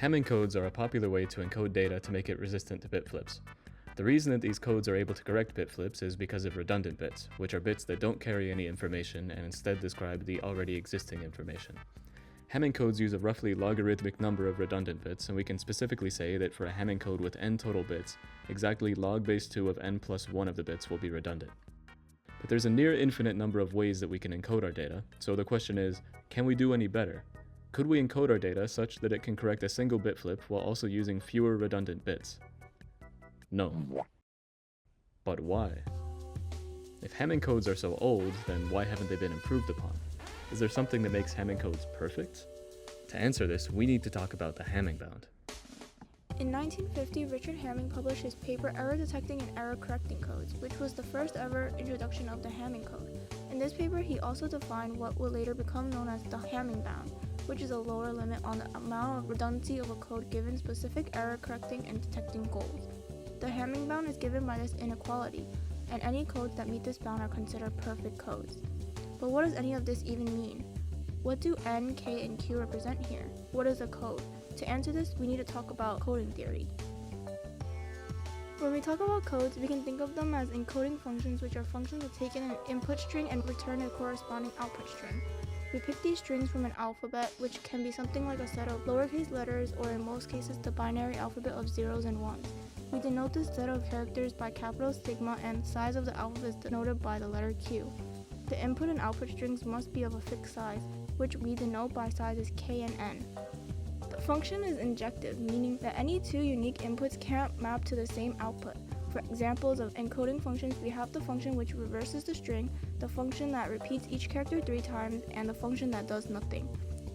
Hamming codes are a popular way to encode data to make it resistant to bit flips. The reason that these codes are able to correct bit flips is because of redundant bits, which are bits that don't carry any information and instead describe the already existing information. Hamming codes use a roughly logarithmic number of redundant bits, and we can specifically say that for a Hamming code with n total bits, exactly log base 2 of n plus 1 of the bits will be redundant. But there's a near infinite number of ways that we can encode our data, so the question is, can we do any better? Could we encode our data such that it can correct a single bit flip while also using fewer redundant bits? No. But why? If Hamming codes are so old, then why haven't they been improved upon? Is there something that makes Hamming codes perfect? To answer this, we need to talk about the Hamming bound. In 1950, Richard Hamming published his paper Error Detecting and Error Correcting Codes, which was the first ever introduction of the Hamming code. In this paper, he also defined what would later become known as the Hamming bound, which is a lower limit on the amount of redundancy of a code given specific error correcting and detecting goals. The Hamming bound is given by this inequality, and any codes that meet this bound are considered perfect codes. But what does any of this even mean? What do n, k, and q represent here? What is a code? To answer this, we need to talk about coding theory. When we talk about codes, we can think of them as encoding functions, which are functions that take in an input string and return a corresponding output string. We pick these strings from an alphabet, which can be something like a set of lowercase letters, or in most cases the binary alphabet of zeros and ones. We denote this set of characters by capital sigma, and the size of the alphabet is denoted by the letter Q. The input and output strings must be of a fixed size, which we denote by sizes k and n. The function is injective, meaning that any two unique inputs cannot map to the same output. For examples of encoding functions, we have the function which reverses the string, the function that repeats each character 3 times, and the function that does nothing.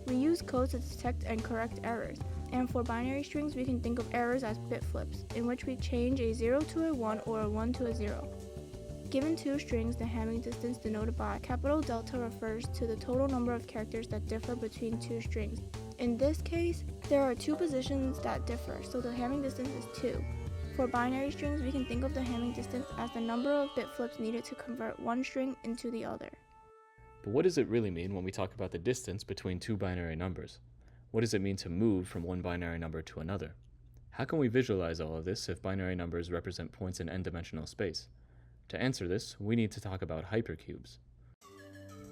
We use codes to detect and correct errors, and for binary strings we can think of errors as bit flips, in which we change a 0 to a 1 or a 1 to a 0. Given two strings, the Hamming distance denoted by capital delta refers to the total number of characters that differ between two strings. In this case, there are two positions that differ, so the Hamming distance is 2. For binary strings, we can think of the Hamming distance as the number of bit flips needed to convert one string into the other. But what does it really mean when we talk about the distance between two binary numbers? What does it mean to move from one binary number to another? How can we visualize all of this if binary numbers represent points in n-dimensional space? To answer this, we need to talk about hypercubes.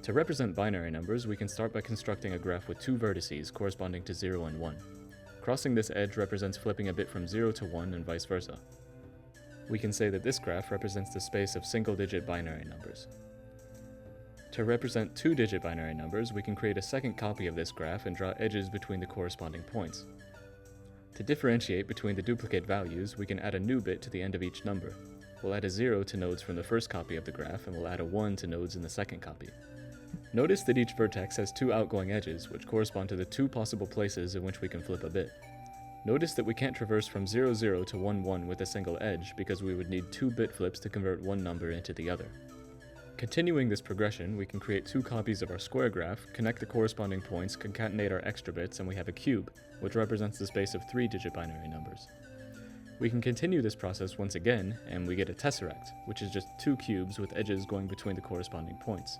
To represent binary numbers, we can start by constructing a graph with two vertices corresponding to 0 and 1. Crossing this edge represents flipping a bit from 0 to 1 and vice versa. We can say that this graph represents the space of single-digit binary numbers. To represent two-digit binary numbers, we can create a second copy of this graph and draw edges between the corresponding points. To differentiate between the duplicate values, we can add a new bit to the end of each number. We'll add a 0 to nodes from the first copy of the graph, and we'll add a 1 to nodes in the second copy. Notice that each vertex has two outgoing edges, which correspond to the two possible places in which we can flip a bit. Notice that we can't traverse from 0, 0 to 1, 1 with a single edge, because we would need two bit flips to convert one number into the other. Continuing this progression, we can create two copies of our square graph, connect the corresponding points, concatenate our extra bits, and we have a cube, which represents the space of three-digit binary numbers. We can continue this process once again, and we get a tesseract, which is just two cubes with edges going between the corresponding points.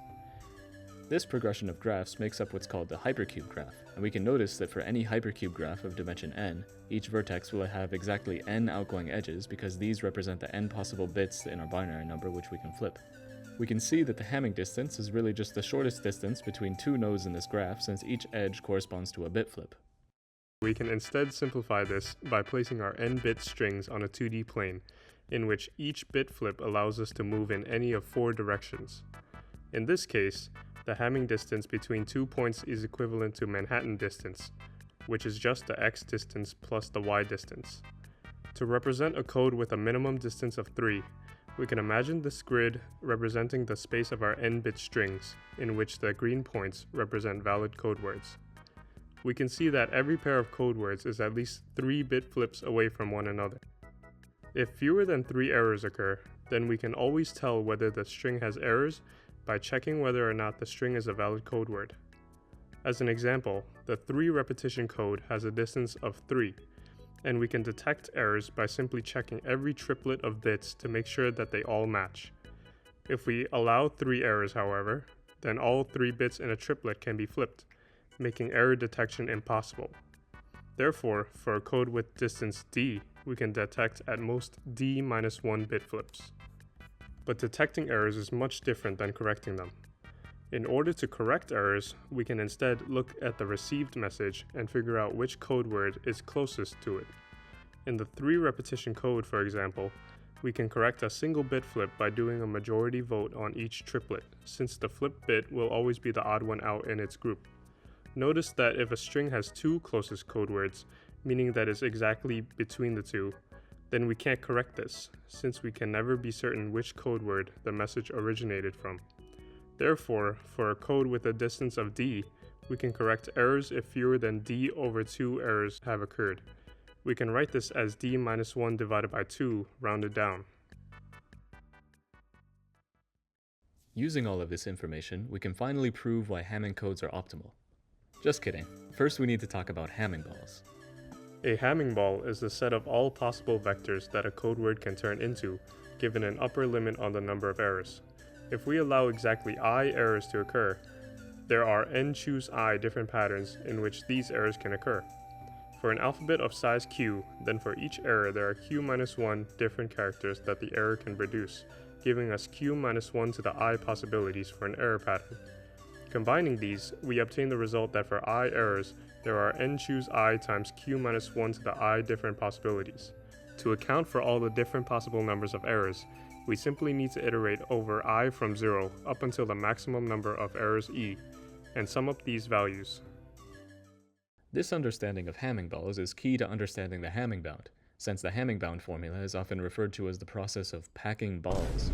This progression of graphs makes up what's called the hypercube graph, and we can notice that for any hypercube graph of dimension n, each vertex will have exactly n outgoing edges because these represent the n possible bits in our binary number which we can flip. We can see that the Hamming distance is really just the shortest distance between two nodes in this graph, since each edge corresponds to a bit flip. We can instead simplify this by placing our n-bit strings on a 2D plane, in which each bit flip allows us to move in any of 4 directions. In this case, the Hamming distance between 2 points is equivalent to Manhattan distance, which is just the x distance plus the y distance. To represent a code with a minimum distance of 3, we can imagine this grid representing the space of our n-bit strings, in which the green points represent valid code words. We can see that every pair of code words is at least 3 bit flips away from one another. If fewer than 3 errors occur, then we can always tell whether the string has errors by checking whether or not the string is a valid code word. As an example, the 3 repetition code has a distance of 3, and we can detect errors by simply checking every triplet of bits to make sure that they all match. If we allow 3 errors, however, then all 3 bits in a triplet can be flipped, making error detection impossible. Therefore, for a code with distance d, we can detect at most d-1 bit flips. But detecting errors is much different than correcting them. In order to correct errors, we can instead look at the received message and figure out which code word is closest to it. In the 3-repetition code, for example, we can correct a single bit flip by doing a majority vote on each triplet, since the flip bit will always be the odd one out in its group. Notice that if a string has 2 closest code words, meaning that it's exactly between the two, then we can't correct this, since we can never be certain which code word the message originated from. Therefore, for a code with a distance of d, we can correct errors if fewer than d/2 errors have occurred. We can write this as d-1 divided by 2, rounded down. Using all of this information, we can finally prove why Hamming codes are optimal. Just kidding. First we need to talk about Hamming balls. A Hamming ball is the set of all possible vectors that a code word can turn into, given an upper limit on the number of errors. If we allow exactly I errors to occur, there are n choose I different patterns in which these errors can occur. For an alphabet of size q, then for each error there are q-1 different characters that the error can produce, giving us q-1 to the I possibilities for an error pattern. Combining these, we obtain the result that for I errors, there are n choose I times q-1 to the I different possibilities. To account for all the different possible numbers of errors, we simply need to iterate over I from 0 up until the maximum number of errors e, and sum up these values. This understanding of Hamming balls is key to understanding the Hamming bound, since the Hamming bound formula is often referred to as the process of packing balls.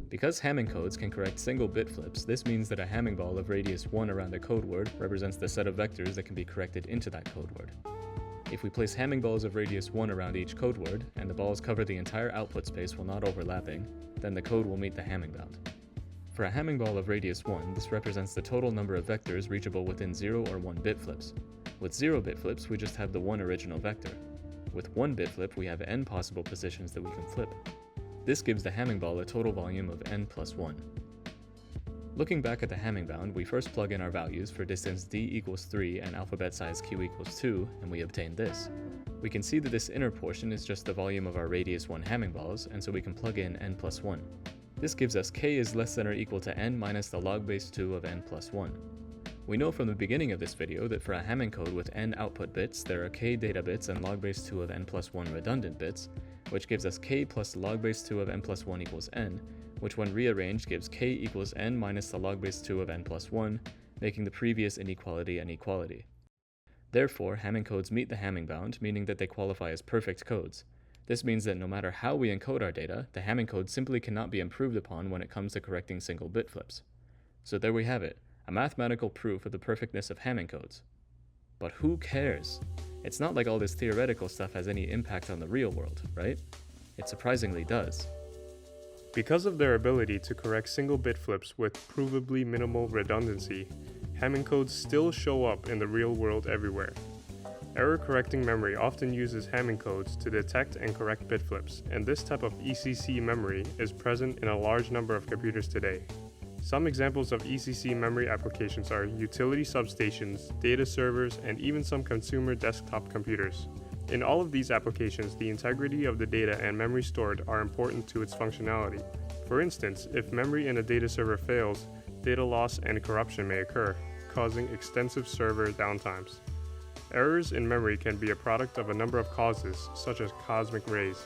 Because Hamming codes can correct single bit flips, this means that a Hamming ball of radius 1 around a code word represents the set of vectors that can be corrected into that code word. If we place Hamming balls of radius 1 around each code word, and the balls cover the entire output space while not overlapping, then the code will meet the Hamming bound. For a Hamming ball of radius 1, this represents the total number of vectors reachable within 0 or 1 bit flips. With 0 bit flips, we just have the one original vector. With 1 bit flip, we have n possible positions that we can flip. This gives the Hamming ball a total volume of n plus 1. Looking back at the Hamming bound, we first plug in our values for distance d equals 3 and alphabet size q equals 2, and we obtain this. We can see that this inner portion is just the volume of our radius 1 Hamming balls, and so we can plug in n plus 1. This gives us k is less than or equal to n minus the log base 2 of n plus 1. We know from the beginning of this video that for a Hamming code with n output bits, there are k data bits and log base 2 of n plus 1 redundant bits, which gives us k plus log base 2 of n plus 1 equals n, which when rearranged gives k equals n minus the log base 2 of n plus 1, making the previous inequality an equality. Therefore, Hamming codes meet the Hamming bound, meaning that they qualify as perfect codes. This means that no matter how we encode our data, the Hamming code simply cannot be improved upon when it comes to correcting single bit flips. So there we have it, a mathematical proof of the perfectness of Hamming codes. But who cares? It's not like all this theoretical stuff has any impact on the real world, right? It surprisingly does. Because of their ability to correct single bit flips with provably minimal redundancy, Hamming codes still show up in the real world everywhere. Error correcting memory often uses Hamming codes to detect and correct bit flips, and this type of ECC memory is present in a large number of computers today. Some examples of ECC memory applications are utility substations, data servers, and even some consumer desktop computers. In all of these applications, the integrity of the data and memory stored are important to its functionality. For instance, if memory in a data server fails, data loss and corruption may occur, causing extensive server downtimes. Errors in memory can be a product of a number of causes, such as cosmic rays.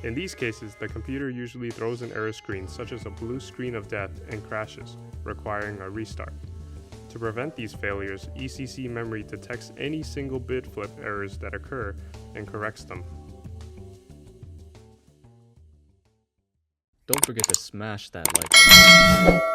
In these cases, the computer usually throws an error screen such as a blue screen of death and crashes, requiring a restart. To prevent these failures, ECC memory detects any single bit flip errors that occur and corrects them. Don't forget to smash that like button.